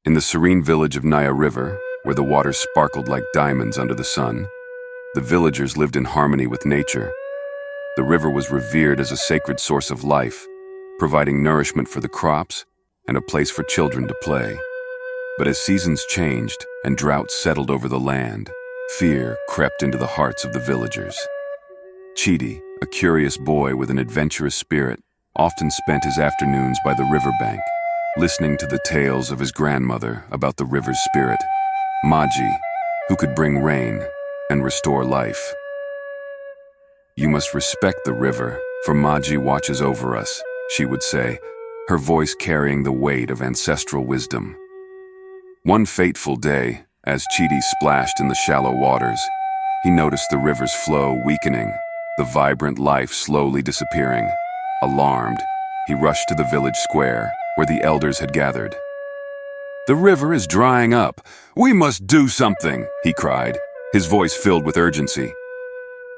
In the serene village of Nia River, where the water sparkled like diamonds under the sun, the villagers lived in harmony with nature. The river was revered as a sacred source of life, providing nourishment for the crops and a place for children to play. But as seasons changed and drought settled over the land, fear crept into the hearts of the villagers. Chidi, a curious boy with an adventurous spirit, often spent his afternoons by the riverbank, listening to the tales of his grandmother about the river's spirit, Maji, who could bring rain and restore life. "You must respect the river, for Maji watches over us," she would say, her voice carrying the weight of ancestral wisdom. One fateful day, as Chidi splashed in the shallow waters, he noticed the river's flow weakening, the vibrant life slowly disappearing. Alarmed, he rushed to the village square, where the elders had gathered. "The river is drying up. We must do something," he cried, his voice filled with urgency.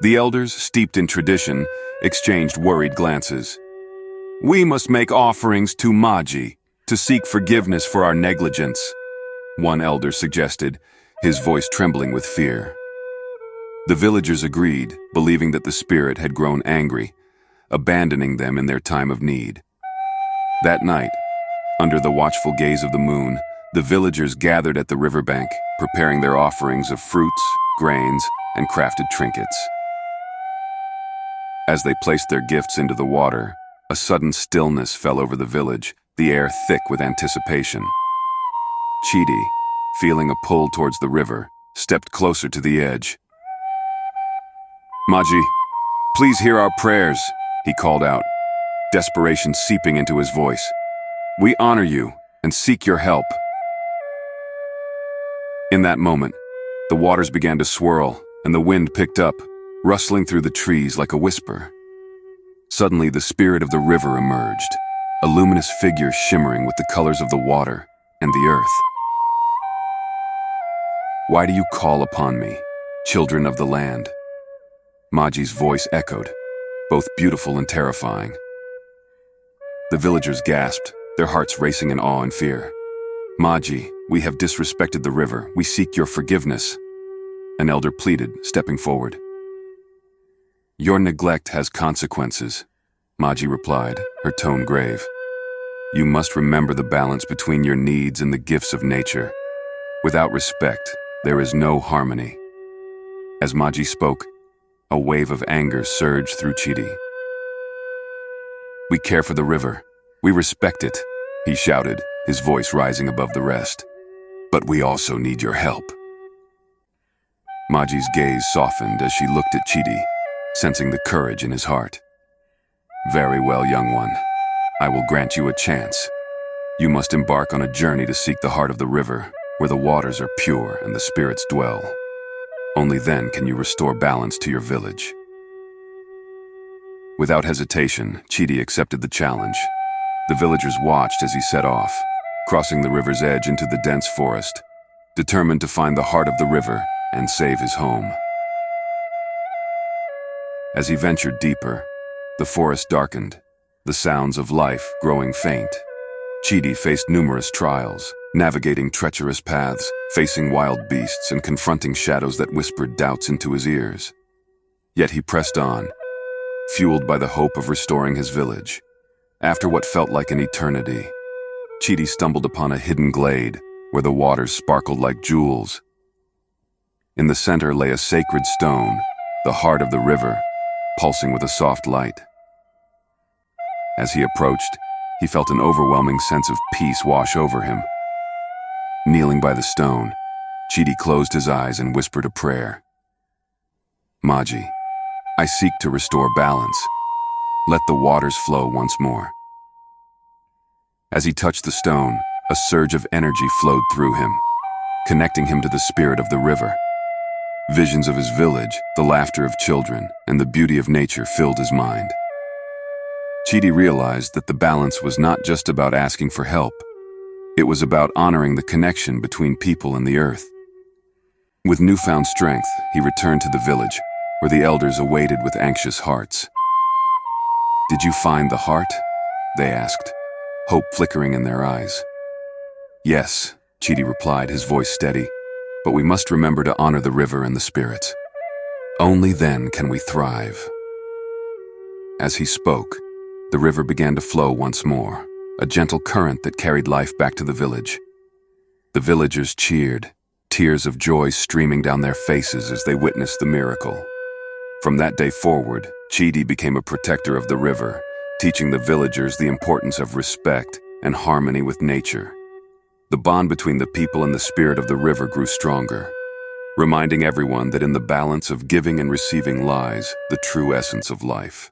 The elders, steeped in tradition, exchanged worried glances. "We must make offerings to Maji to seek forgiveness for our negligence," one elder suggested, his voice trembling with fear. The villagers agreed, believing that the spirit had grown angry, abandoning them in their time of need. That night, under the watchful gaze of the moon, the villagers gathered at the riverbank, preparing their offerings of fruits, grains, and crafted trinkets. As they placed their gifts into the water, a sudden stillness fell over the village, the air thick with anticipation. Chidi, feeling a pull towards the river, stepped closer to the edge. "Maji, please hear our prayers," he called out, desperation seeping into his voice. "We honor you and seek your help." In that moment, the waters began to swirl and the wind picked up, rustling through the trees like a whisper. Suddenly, the spirit of the river emerged, a luminous figure shimmering with the colors of the water and the earth. "Why do you call upon me, children of the land?" Maji's voice echoed, both beautiful and terrifying. The villagers gasped, their hearts racing in awe and fear. "Maji, we have disrespected the river. We seek your forgiveness," an elder pleaded, stepping forward. "Your neglect has consequences," Maji replied, her tone grave. "You must remember the balance between your needs and the gifts of nature. Without respect, there is no harmony." As Maji spoke, a wave of anger surged through Chidi. "We care for the river. We respect it," he shouted, his voice rising above the rest. "But we also need your help." Maji's gaze softened as she looked at Chidi, sensing the courage in his heart. "Very well, young one. I will grant you a chance. You must embark on a journey to seek the heart of the river, where the waters are pure and the spirits dwell. Only then can you restore balance to your village." Without hesitation, Chidi accepted the challenge. The villagers watched as he set off, crossing the river's edge into the dense forest, determined to find the heart of the river and save his home. As he ventured deeper, the forest darkened, the sounds of life growing faint. Chidi faced numerous trials, navigating treacherous paths, facing wild beasts, and confronting shadows that whispered doubts into his ears. Yet he pressed on, fueled by the hope of restoring his village. After what felt like an eternity, Chidi stumbled upon a hidden glade where the waters sparkled like jewels. In the center lay a sacred stone, the heart of the river, pulsing with a soft light. As he approached, he felt an overwhelming sense of peace wash over him. Kneeling by the stone, Chidi closed his eyes and whispered a prayer. "Maji, I seek to restore balance. Let the waters flow once more." As he touched the stone, a surge of energy flowed through him, connecting him to the spirit of the river. Visions of his village, the laughter of children, and the beauty of nature filled his mind. Chidi realized that the balance was not just about asking for help. It was about honoring the connection between people and the earth. With newfound strength, he returned to the village, where the elders awaited with anxious hearts. "Did you find the heart?" they asked, hope flickering in their eyes. "Yes," Chidi replied, his voice steady. "But we must remember to honor the river and the spirits. Only then can we thrive." As he spoke, the river began to flow once more, a gentle current that carried life back to the village. The villagers cheered, tears of joy streaming down their faces as they witnessed the miracle. From that day forward, Chidi became a protector of the river, teaching the villagers the importance of respect and harmony with nature. The bond between the people and the spirit of the river grew stronger, reminding everyone that in the balance of giving and receiving lies the true essence of life.